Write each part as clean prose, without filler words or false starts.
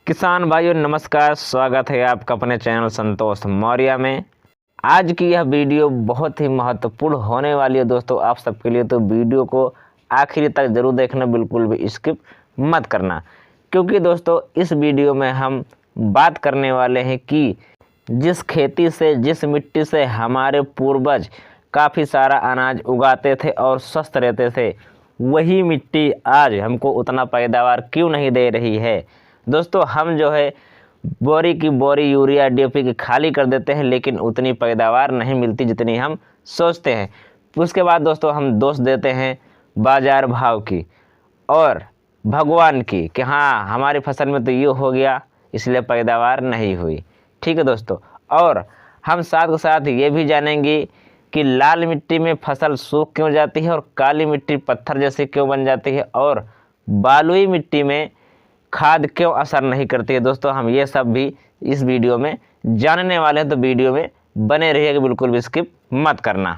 किसान भाइयों नमस्कार, स्वागत है आपका अपने चैनल संतोष मौर्य में। आज की यह वीडियो बहुत ही महत्वपूर्ण होने वाली है दोस्तों आप सबके लिए, तो वीडियो को आखिर तक जरूर देखना, बिल्कुल भी स्किप मत करना, क्योंकि दोस्तों इस वीडियो में हम बात करने वाले हैं कि जिस खेती से, जिस मिट्टी से हमारे पूर्वज काफ़ी सारा अनाज उगाते थे और स्वस्थ रहते थे, वही मिट्टी आज हमको उतना पैदावार क्यों नहीं दे रही है। दोस्तों हम जो है बोरी की बोरी यूरिया डीएपी की खाली कर देते हैं, लेकिन उतनी पैदावार नहीं मिलती जितनी हम सोचते हैं। उसके बाद दोस्तों हम दोष देते हैं बाज़ार भाव की और भगवान की कि हाँ हमारी फसल में तो ये हो गया इसलिए पैदावार नहीं हुई। ठीक है दोस्तों, और हम साथ के साथ ये भी जानेंगे कि लाल मिट्टी में फसल सूख क्यों जाती है और काली मिट्टी पत्थर जैसी क्यों बन जाती है, और बालुई मिट्टी में खाद क्यों असर नहीं करती है। दोस्तों हम ये सब भी इस वीडियो में जानने वाले हैं, तो वीडियो में बने रहिएगा, बिल्कुल भी स्किप मत करना।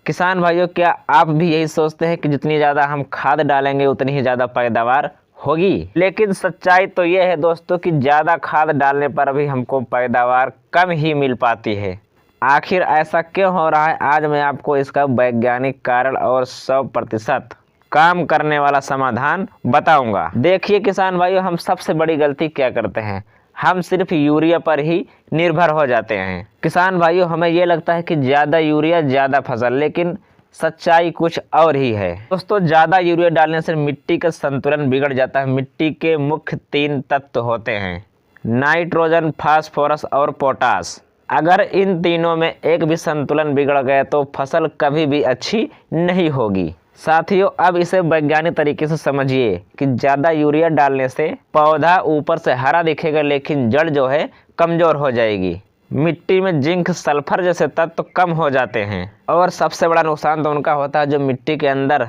किसान भाइयों, क्या आप भी यही सोचते हैं कि जितनी ज़्यादा हम खाद डालेंगे उतनी ही ज़्यादा पैदावार होगी? लेकिन सच्चाई तो ये है दोस्तों कि ज़्यादा खाद डालने पर भी हमको पैदावार कम ही मिल पाती है। आखिर ऐसा क्यों हो रहा है, आज मैं आपको इसका वैज्ञानिक कारण और 100% काम करने वाला समाधान बताऊंगा। देखिए किसान भाइयों, हम सबसे बड़ी गलती क्या करते हैं, हम सिर्फ यूरिया पर ही निर्भर हो जाते हैं। किसान भाइयों, हमें ये लगता है कि ज़्यादा यूरिया ज़्यादा फसल, लेकिन सच्चाई कुछ और ही है। दोस्तों ज़्यादा यूरिया डालने से मिट्टी का संतुलन बिगड़ जाता है। मिट्टी के मुख्य 3 तत्व होते हैं, नाइट्रोजन, फास्फोरस और पोटास। अगर इन तीनों में एक भी संतुलन बिगड़ गया तो फसल कभी भी अच्छी नहीं होगी। साथियों अब इसे वैज्ञानिक तरीके से समझिए कि ज़्यादा यूरिया डालने से पौधा ऊपर से हरा दिखेगा, लेकिन जड़ जो है कमज़ोर हो जाएगी। मिट्टी में जिंक, सल्फर जैसे तत्व कम हो जाते हैं, और सबसे बड़ा नुकसान तो उनका होता है जो मिट्टी के अंदर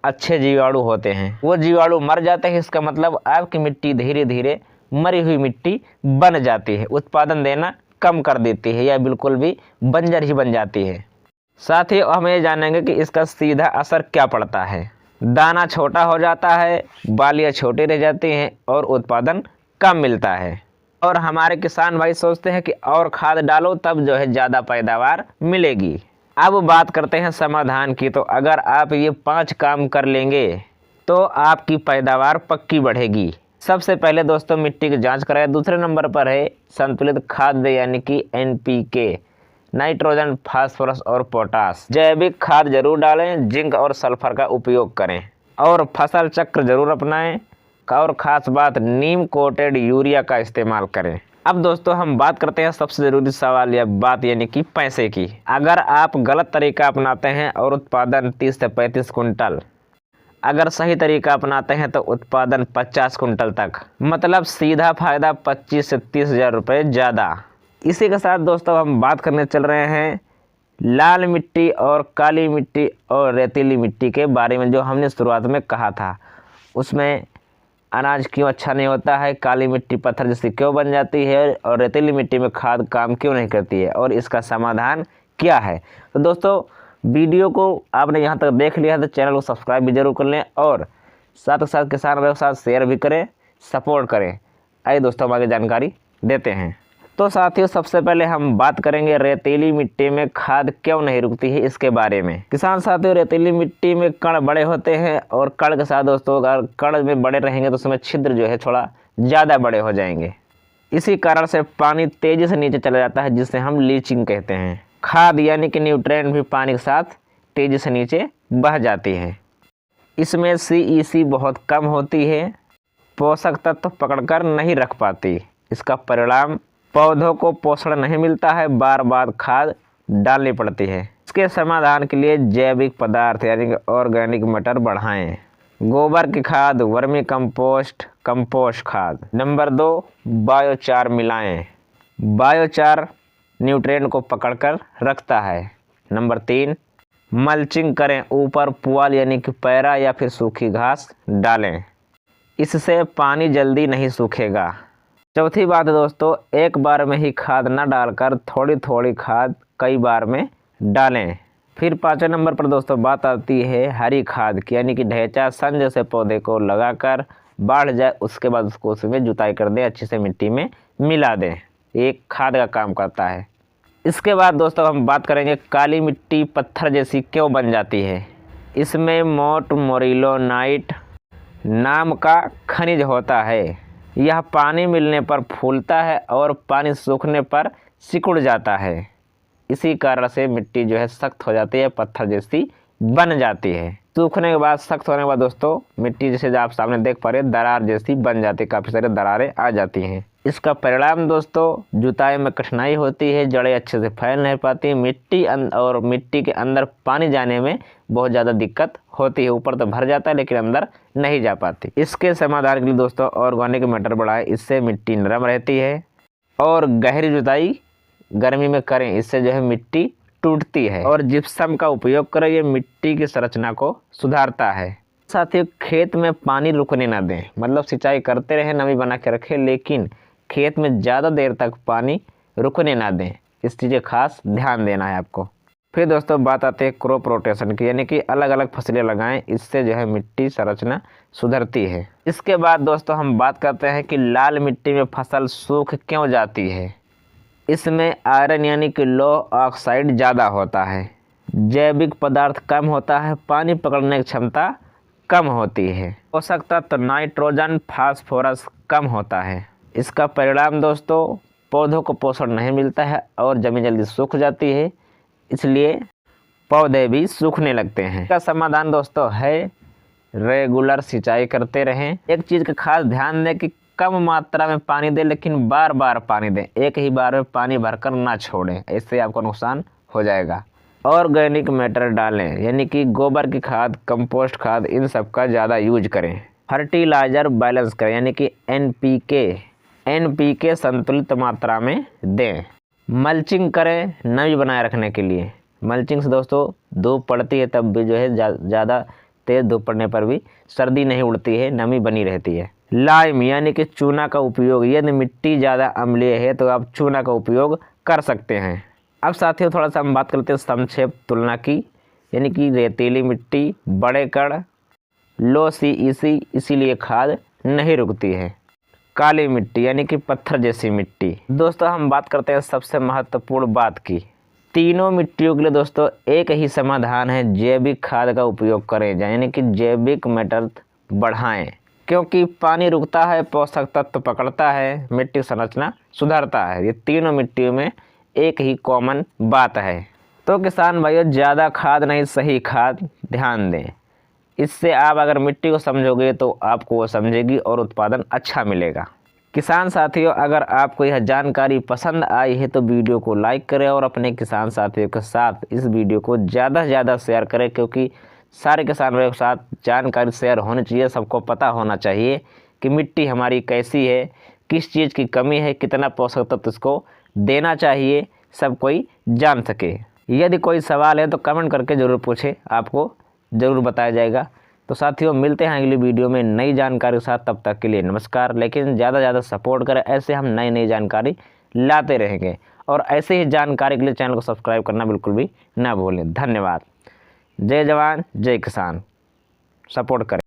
अच्छे जीवाणु होते हैं, वो जीवाणु मर जाते हैं। इसका मतलब आपकी मिट्टी धीरे धीरे मरी हुई मिट्टी बन जाती है, उत्पादन देना कम कर देती है या बिल्कुल भी बंजर ही बन जाती है। साथ ही हम ये जानेंगे कि इसका सीधा असर क्या पड़ता है। दाना छोटा हो जाता है, बालियाँ छोटी रह जाती हैं और उत्पादन कम मिलता है। और हमारे किसान भाई सोचते हैं कि और खाद डालो तब जो है ज़्यादा पैदावार मिलेगी। अब बात करते हैं समाधान की। तो अगर आप ये 5 काम कर लेंगे तो आपकी पैदावार पक्की बढ़ेगी। सबसे पहले दोस्तों मिट्टी की जाँच कराएं। दूसरे नंबर पर है संतुलित खाद यानी कि NPK, नाइट्रोजन, फास्फोरस और पोटास। जैविक खाद जरूर डालें, जिंक और सल्फर का उपयोग करें, और फसल चक्र जरूर अपनाएं, और ख़ास बात नीम कोटेड यूरिया का इस्तेमाल करें। अब दोस्तों हम बात करते हैं सबसे ज़रूरी सवाल या बात यानी कि पैसे की। अगर आप गलत तरीका अपनाते हैं और उत्पादन 30 से 35 कुंटल, अगर सही तरीका अपनाते हैं तो उत्पादन 50 कुंटल तक, मतलब सीधा फायदा 25 से 30 हज़ार रुपये ज़्यादा। इसी के साथ दोस्तों हम बात करने चल रहे हैं लाल मिट्टी और काली मिट्टी और रेतीली मिट्टी के बारे में। जो हमने शुरुआत में कहा था उसमें अनाज क्यों अच्छा नहीं होता है, काली मिट्टी पत्थर जैसी क्यों बन जाती है, और रेतीली मिट्टी में खाद काम क्यों नहीं करती है, और इसका समाधान क्या है। तो दोस्तों वीडियो को आपने यहाँ तक देख लिया है तो चैनल को सब्सक्राइब भी जरूर कर लें, और साथ ही साथ किसान भाइयों के साथ शेयर भी करें, सपोर्ट करें। आइए दोस्तों हम आगे जानकारी देते हैं। तो साथियों सबसे पहले हम बात करेंगे रेतीली मिट्टी में खाद क्यों नहीं रुकती है इसके बारे में। किसान साथियों, रेतीली मिट्टी में कण बड़े होते हैं, और कण के साथ दोस्तों अगर कण में बड़े रहेंगे तो उसमें छिद्र जो है थोड़ा ज़्यादा बड़े हो जाएंगे। इसी कारण से पानी तेज़ी से नीचे चला जाता है, जिसे हम लीचिंग कहते हैं। खाद यानी कि न्यूट्रिएंट भी पानी के साथ तेज़ी से नीचे बह जाती है। इसमें CEC बहुत कम होती है, पोषक तत्व पकड़कर नहीं रख पाती। इसका परिणाम पौधों को पोषण नहीं मिलता है, बार बार खाद डालनी पड़ती है। इसके समाधान के लिए जैविक पदार्थ यानी कि ऑर्गेनिक मटर बढ़ाएं। गोबर की खाद, वर्मी कंपोस्ट, कंपोस्ट खाद। नंबर 2 बायोचार मिलाएं। बायोचार न्यूट्रिएंट को पकड़कर रखता है। नंबर 3 मल्चिंग करें, ऊपर पुआल यानी कि पैरा या फिर सूखी घास डालें, इससे पानी जल्दी नहीं सूखेगा। चौथी बात है दोस्तों, एक बार में ही खाद न डालकर थोड़ी थोड़ी खाद कई बार में डालें। फिर 5वें नंबर पर दोस्तों बात आती है हरी खाद की, यानी कि ढैंचा सन जैसे पौधे को लगाकर बढ़ जाए उसके बाद उसको उसमें जुताई कर दें, अच्छे से मिट्टी में मिला दें। एक खाद का काम करता है। इसके बाद दोस्तों हम बात करेंगे काली मिट्टी पत्थर जैसी क्यों बन जाती है। इसमें मोरिलोनाइट नाम का खनिज होता है। यह पानी मिलने पर फूलता है और पानी सूखने पर सिकुड़ जाता है। इसी कारण से मिट्टी जो है सख्त हो जाती है, पत्थर जैसी बन जाती है। सूखने के बाद, सख्त होने के बाद दोस्तों मिट्टी जैसे आप सामने देख पा रहे हैं दरार जैसी बन जाती है, काफ़ी सारे दरारें आ जाती हैं। इसका परिणाम दोस्तों जुताई में कठिनाई होती है, जड़ें अच्छे से फैल नहीं पाती, मिट्टी और मिट्टी के अंदर पानी जाने में बहुत ज़्यादा दिक्कत होती है। ऊपर तो भर जाता है लेकिन अंदर नहीं जा पाती। इसके समाधान के लिए दोस्तों ऑर्गेनिक मैटर बढ़ाएं, इससे मिट्टी नरम रहती है। और गहरी जुताई गर्मी में करें, इससे जो है मिट्टी टूटती है। और जिप्सम का उपयोग करें, ये मिट्टी की संरचना को सुधारता है। साथियों खेत में पानी रुकने ना दें, मतलब सिंचाई करते रहें, नमी बना के रखें, लेकिन खेत में ज़्यादा देर तक पानी रुकने ना दें। इस चीज़ का खास ध्यान देना है आपको। फिर दोस्तों बात आती है क्रॉप रोटेशन की, यानी कि अलग अलग फसलें लगाएं, इससे जो है मिट्टी संरचना सुधरती है। इसके बाद दोस्तों हम बात करते हैं कि लाल मिट्टी में फसल सूख क्यों जाती है। इसमें आयरन यानी कि लो ऑक्साइड ज़्यादा होता है, जैविक पदार्थ कम होता है, पानी पकड़ने की क्षमता कम होती है, पोषक तत्व नाइट्रोजन फास्फोरस कम होता है। इसका परिणाम दोस्तों पौधों को पोषण नहीं मिलता है और ज़मीन जल्दी सूख जाती है, इसलिए पौधे भी सूखने लगते हैं। इसका समाधान दोस्तों है रेगुलर सिंचाई करते रहें। एक चीज़ का खास ध्यान दें कि कम मात्रा में पानी दें, लेकिन बार बार पानी दें, एक ही बार में पानी भरकर ना छोड़ें, इससे आपको नुकसान हो जाएगा। ऑर्गेनिक मैटर डालें, यानी कि गोबर की खाद, कंपोस्ट खाद, इन सब का ज़्यादा यूज करें। फर्टिलाइज़र बैलेंस करें, यानी कि एनपीके संतुलित मात्रा में दें। मल्चिंग करें नमी बनाए रखने के लिए। मल्चिंग से दोस्तों धूप पड़ती है तब भी जो है ज़्यादा तेज़ धूप पड़ने पर भी सर्दी नहीं उड़ती है, नमी बनी रहती है। लाइम यानी कि चूना का उपयोग, यदि मिट्टी ज़्यादा अम्लीय है तो आप चूना का उपयोग कर सकते हैं। अब साथियों थोड़ा सा हम बात करते हैं संक्षेप तुलना की, यानी कि रेतीली मिट्टी, बड़े कण, लो CEC, इसीलिए खाद नहीं रुकती है। काली मिट्टी यानी कि पत्थर जैसी मिट्टी। दोस्तों हम बात करते हैं सबसे महत्वपूर्ण बात की। तीनों मिट्टियों के लिए दोस्तों एक ही समाधान है, जैविक खाद का उपयोग करें, यानी कि जैविक मैटर बढ़ाएं, क्योंकि पानी रुकता है, पोषक तत्व पकड़ता है, मिट्टी संरचना सुधारता है। ये तीनों मिट्टियों में एक ही कॉमन बात है। तो किसान भाइयों ज़्यादा खाद नहीं, सही खाद ध्यान दें। इससे आप अगर मिट्टी को समझोगे तो आपको वो समझेगी और उत्पादन अच्छा मिलेगा। किसान साथियों अगर आपको यह जानकारी पसंद आई है तो वीडियो को लाइक करें और अपने किसान साथियों के साथ इस वीडियो को ज़्यादा से ज़्यादा शेयर करें, क्योंकि सारे किसान भाइयों के साथ जानकारी शेयर होनी चाहिए। सबको पता होना चाहिए कि मिट्टी हमारी कैसी है, किस चीज़ की कमी है, कितना पोषक तत्व इसको देना चाहिए, सब कोई जान सके। यदि कोई सवाल है तो कमेंट करके ज़रूर पूछें, आपको ज़रूर बताया जाएगा। तो साथियों मिलते हैं अगली वीडियो में नई जानकारी के साथ, तब तक के लिए नमस्कार। लेकिन ज़्यादा से ज़्यादा सपोर्ट करें, ऐसे हम नई नई जानकारी लाते रहेंगे। और ऐसे ही जानकारी के लिए चैनल को सब्सक्राइब करना बिल्कुल भी ना भूलें। धन्यवाद। जय जवान जय किसान। सपोर्ट करें।